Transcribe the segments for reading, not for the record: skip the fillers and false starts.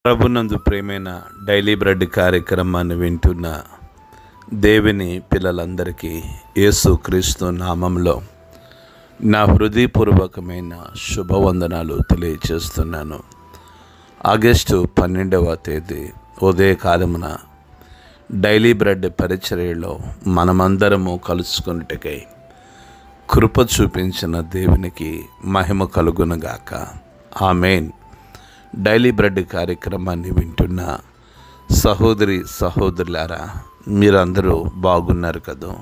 ప్రభునందు ప్రేమైన daily bread కార్యక్రమాన్ని వింటున్న దేవుని పిల్లలందరికీ యేసుక్రీస్తు నామంలో నా హృదయపూర్వకమైన శుభవందనాలు తెలియజేస్తున్నాను. ఆగస్టు 12వ తేదీ ఉదయకాలమున డైలీ బ్రెడ్ పరిచర్యలో మనమందరము కలుసుకొనుటకై కృప చూపించిన దేవునికి మహిమ కలుగునుగాక. ఆమేన్. డైలీ బ్రెడ్ కార్యక్రమాన్ని వింటున్న సహోదరి సహోదరులారా, మీరందరూ బాగున్నారు కదా?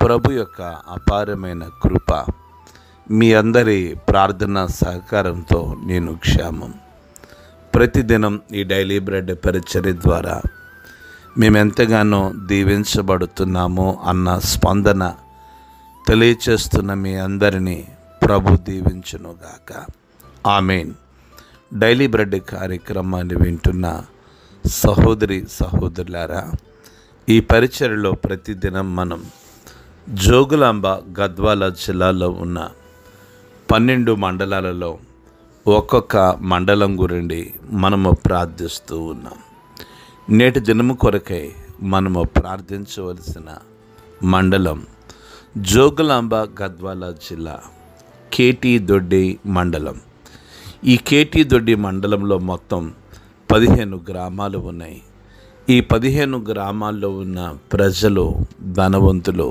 ప్రభు యొక్క అపారమైన కృప మీ అందరి ప్రార్థన సహకారంతో నేను క్షేమం. ప్రతిదినం ఈ డైలీ బ్రెడ్ పరిచర్య ద్వారా మేమెంతగానో దీవించబడుతున్నామో అన్న స్పందన తెలియచేస్తున్న మీ అందరినీ ప్రభు దీవించునుగాక. ఆమేన్. డైలీ బ్రెడ్ కార్యక్రమాన్ని వింటున్న సహోదరి సహోదరులారా, ఈ పరిచర్యలో ప్రతిదినం మనం జోగులాంబ గద్వాల జిల్లాలో ఉన్న 12 మండలాలలో ఒక్కొక్క మండలం గురించి మనము ప్రార్థిస్తూ ఉన్నాం. నేటి దినము కొరకై మనము ప్రార్థించవలసిన మండలం జోగులాంబ గద్వాల జిల్లా కేటీ దొడ్డి మండలం. ఈ కేటీ దొడ్డి మండలంలో మొత్తం 15 గ్రామాలు ఉన్నాయి. ఈ 15 గ్రామాల్లో ఉన్న ప్రజలు ధనవంతులు,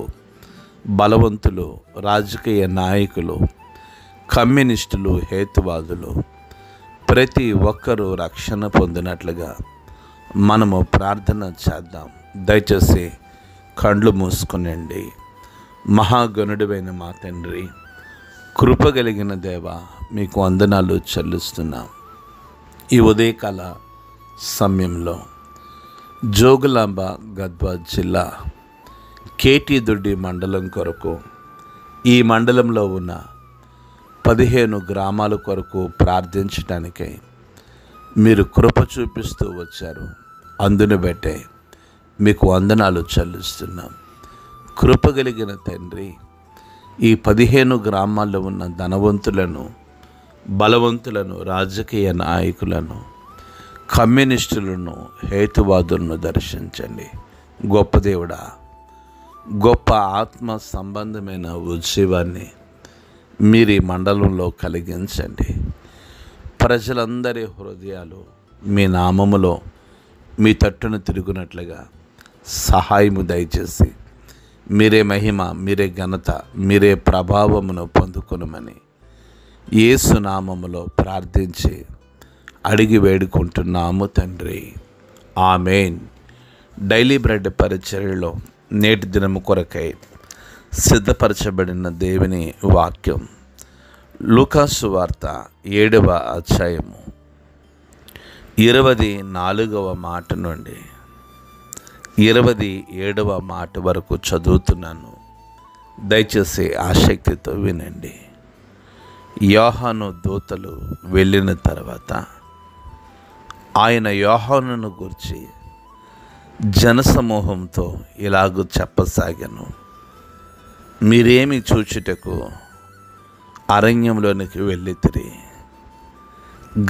బలవంతులు, రాజకీయ నాయకులు, కమ్యూనిస్టులు, హేతువాదులు ప్రతి ఒక్కరూ రక్షణ పొందినట్లుగా మనము ప్రార్థన చేద్దాం. దయచేసి కళ్ళు మూసుకునండి. మహాగణుడివైన మా తండ్రి, కృపగలిగిన దేవ, మీకు వందనాలు చెల్లిస్తున్నాం. ఈ ఉదయకాల సమయంలో జోగులాంబ గద్వాల జిల్లా కేటీ దొడ్డి మండలం కొరకు, ఈ మండలంలో ఉన్న 15 గ్రామాల కొరకు ప్రార్థించడానికై మీరు కృప చూపిస్తూ వచ్చారు. అందును బట్టే మీకు వందనాలు చెల్లిస్తున్నాం. కృపగలిగిన తండ్రి, ఈ 15 గ్రామాల్లో ఉన్న ధనవంతులను, బలవంతులను, రాజకీయ నాయకులను, కమ్యూనిస్టులను, హేతువాదులను దర్శించండి. గొప్ప దేవుడా, గొప్ప ఆత్మ సంబంధమైన ఉద్యమాన్ని మీరు ఈ మండలంలో కలిగించండి. ప్రజలందరి హృదయాలు మీ నామములో మీ తట్టును తిరుగునట్లుగా సహాయము దయచేసి మీరే మహిమ, మీరే ఘనత, మీరే ప్రభావమును పొందుకొనమని యేసు నామములో ప్రార్థించి అడిగి వేడుకుంటున్నాము తండ్రి. ఆమేన్. డైలీ బ్రెడ్ పరిచర్యలో నేటి దినము కొరకై సిద్ధపరచబడిన దేవుని వాక్యం లూకాసు వార్త 7వ అధ్యాయము 24వ మాట నుండి 27వ మాట వరకు చదువుతున్నాను. దయచేసి ఆసక్తితో వినండి. యోహాను దూతలు వెళ్ళిన తర్వాత ఆయన యోహానును గూర్చి జనసమూహంతో ఇలాగూ చెప్పసాగాను. మీరేమి చూచుటకు అరణ్యంలోనికి వెళ్ళితిరి?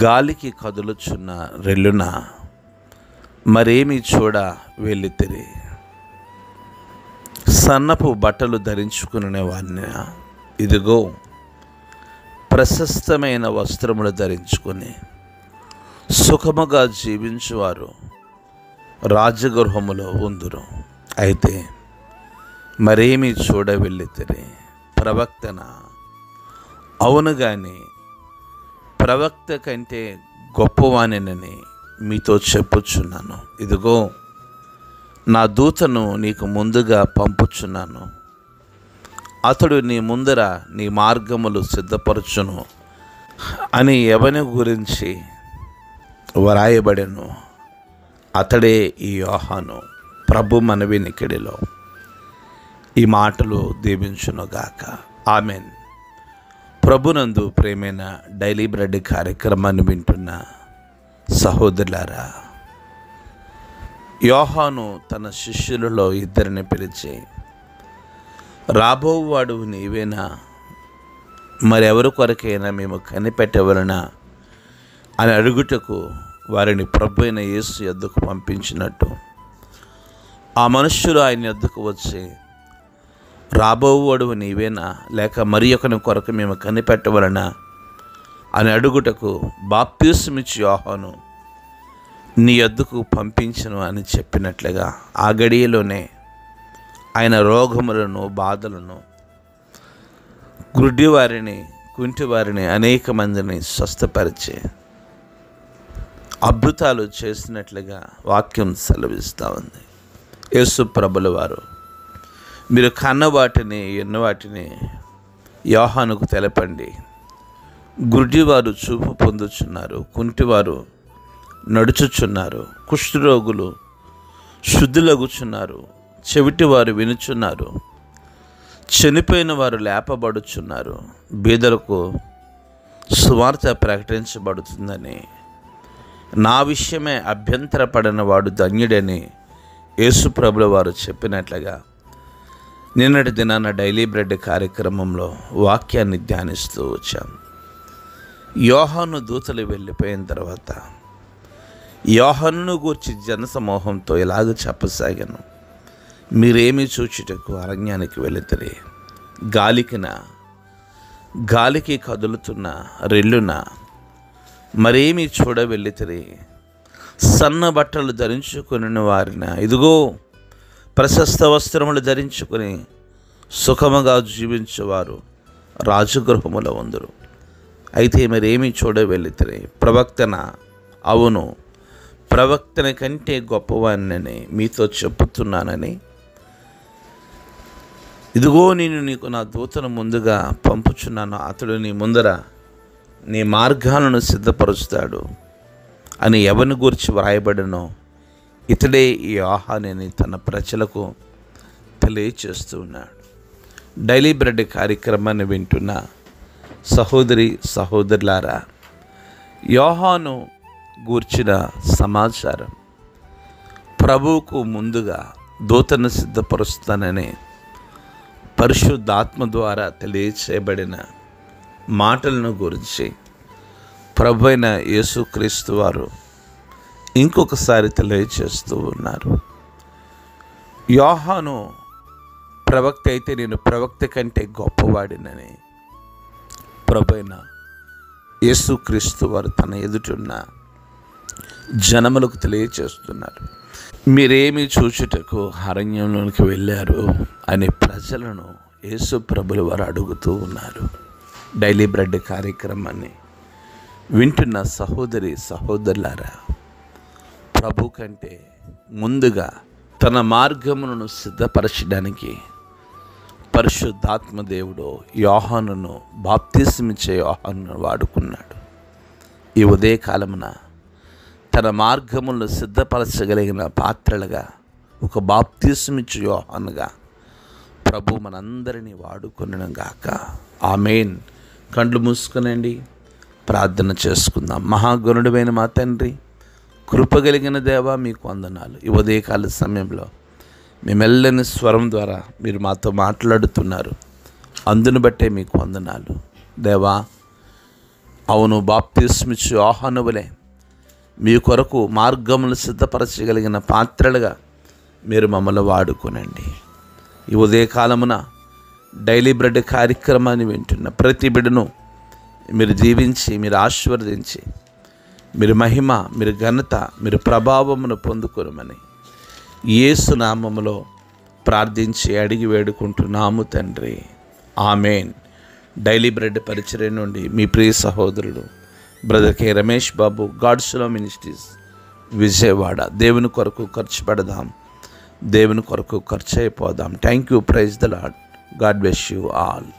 గాలికి కదులుచున్న రెల్లున మరేమి చూడ వెళ్ళితిరి? సన్నపు బట్టలు ధరించుకునే వారిని ఇదిగో ప్రశస్తమైన వస్త్రములు ధరించుకొని సుఖముగా జీవించువారు రాజగృహములో ఉందురు. అయితే మరేమి చూడ వెళ్ళితిరి? ప్రవక్తన? అవును గాని ప్రవక్త కంటే గొప్పవానినని మీతో చెప్పుచున్నాను. ఇదిగో నా దూతను నీకు ముందుగా పంపుచున్నాను. అతడు నీ ముందర నీ మార్గములు సిద్ధపరచును అని ఎవని గురించి వ్రాయబడెను? అతడే ఈ యోహాను. ప్రభు మన వినికిడిలో ఈ మాటలు దీవించునుగాక. ఆమెన్. ప్రభునందు ప్రేమైన డైలీ బ్రెడ్ కార్యక్రమాన్ని వింటున్న సహోదరులారా, యోహాను తన శిష్యులలో 2 పిలిచి, రాబోవాడు నీవేనా? మరెవరి కొరకైనా మేము కనిపెట్టవలనా అని అడుగుటకు వారిని ప్రభు అయిన యేసు యొద్దకు పంపించినట్టు ఆ మనుష్యులు ఆయన యొద్దకు వచ్చి, రాబోవుడు నీవేనా, లేక మరి ఒకని కొరకు మేము కనిపెట్టవలనా అని అడుగుటకు బాప్తిస్మిచ్చి యోహాను నీ యొద్దకు పంపించను అని చెప్పినట్లుగా ఆ గడియలోనే ఆయన రోగములను, బాధలను, గుడ్డివారిని, కుంటివారిని, అనేక మందిని స్వస్థపరిచి అద్భుతాలు చేసినట్లుగా వాక్యం సెలవిస్తూ ఉంది. యేసు ప్రభుల వారు, మీరు కన్న వాటిని, ఎన్న వాటిని యోహానుకు తెలపండి. గుడ్డివారు చూపు పొందుచున్నారు, కుంటివారు నడుచుచున్నారు, కుష్ఠరోగులు శుద్ధులగుచున్నారు, చెవిటివారు వినుచున్నారు, చనిపోయిన వారు లేపబడుచున్నారు, బీదలకు సువార్త ప్రకటించబడుతుందని, నా విషయమే అభ్యంతరపడిన వాడు ధన్యుడని యేసు ప్రభుల వారు చెప్పినట్లుగా నిన్నటి దినాన డైలీ బ్రెడ్ కార్యక్రమంలో వాక్యాన్ని ధ్యానిస్తూ వచ్చాం. యోహాను దూతలు వెళ్ళిపోయిన తర్వాత యోహానును గూర్చి జనసమూహంతో ఇలాగ చెప్పసాగాను, మీరేమి చూచుటకు అరణ్యానికి వెళితిరి? గాలికి కదులుతున్న రెల్లున మరేమి చూడ వెళ్ళితిరి? సన్న బట్టలు ధరించుకుని వారిన, ఇదిగో ప్రశస్త వస్త్రములు ధరించుకుని సుఖముగా జీవించేవారు రాజగృహములో ఉందరు. అయితే మరేమి చూడ వెళ్ళితిరి? ప్రవక్తన? అవును, ప్రవక్తన కంటే గొప్పవాడినని మీతో చెప్పుతున్నానని. ఇదిగో నేను నీకు నా దూతను ముందుగా పంపుచున్నాను, అతడు నీ ముందర నీ మార్గాలను సిద్ధపరుస్తాడు అని ఎవరిని గురించి వ్రాయబడినో ఇతడే ఈ యోహానుని తన ప్రజలకు తెలియచేస్తూ ఉన్నాడు. డైలీ బ్రెడ్ కార్యక్రమాన్ని వింటున్న సహోదరి సహోదరులారా, యోహాను గూర్చిన సమాచారం ప్రభువుకు ముందుగా దూతను సిద్ధపరుస్తానని పరిశుద్ధాత్మ ద్వారా తెలియచేయబడిన మాటలను గురించి ప్రభు అయిన యేసుక్రీస్తు వారు ఇంకొకసారి తెలియచేస్తూ ఉన్నారు. యోహాను ప్రవక్త అయితే నేను ప్రవక్త కంటే గొప్పవాడినని ప్రభు అయిన యేసుక్రీస్తు వారు తన ఎదుటున్న జనములకు తెలియచేస్తున్నారు. మీరేమి చూచుటకు అరణ్యంలోనికి వెళ్ళారు అని ప్రజలను యేసు ప్రభుల వారు అడుగుతూ ఉన్నారు. డైలీ బ్రెడ్ కార్యక్రమాన్ని వింటున్న సహోదరి సహోదరులారా, ప్రభు కంటే ముందుగా తన మార్గములను సిద్ధపరచడానికి పరిశుద్ధాత్మ దేవుడు యోహానును, బాప్తిస్మిచ్చే యోహానును వాడుకున్నాడు. ఈ ఉదయకాలమున తన మార్గములను సిద్ధపరచగలిగిన పాత్రలుగా, ఒక బాప్తిస్మిచ్చు యోహానుగా ప్రభు మనందరినీ వాడుకొనును గాక. ఆమేన్. కండ్లు మూసుకునండి, ప్రార్థన చేసుకుందాం. మహాగణుడైన మా తండ్రి, కృపగలిగిన దేవా, మీకు వందనాలు. ఈ ఉదయకాల సమయంలో మీ మెల్లని స్వరం ద్వారా మీరు మాతో మాట్లాడుతున్నారు, అందును బట్టే మీకు వందనాలు దేవా. అవును, బాప్తిస్మిచ్చు యోహాను వలె మీ కొరకు మార్గములు సిద్ధపరచగలిగిన పాత్రలుగా మీరు మమ్మల్ని వాడుకోనండి. ఈ ఉదయకాలమున డైలీ బ్రెడ్ కార్యక్రమాన్ని వింటున్న ప్రతి బిడ్డను మీరు దీవించి, మీరు ఆశీర్వదించి, మీరు మహిమ, మీరు ఘనత, మీరు ప్రభావమును పొందుకొనమని యేసు నామములో ప్రార్థించి అడిగి వేడుకుంటున్నాము తండ్రి. ఆమేన్. డైలీ బ్రెడ్ పరిచర్య నుండి మీ ప్రియ సహోదరుడు brother K Ramesh Babu, God's love ministries, Vijayawada. దేవుని కొరకు ఖర్చు పెడదాం, దేవుని కొరకు ఖర్చు అయిపోదాం. Thank you. Praise the Lord. God bless you all.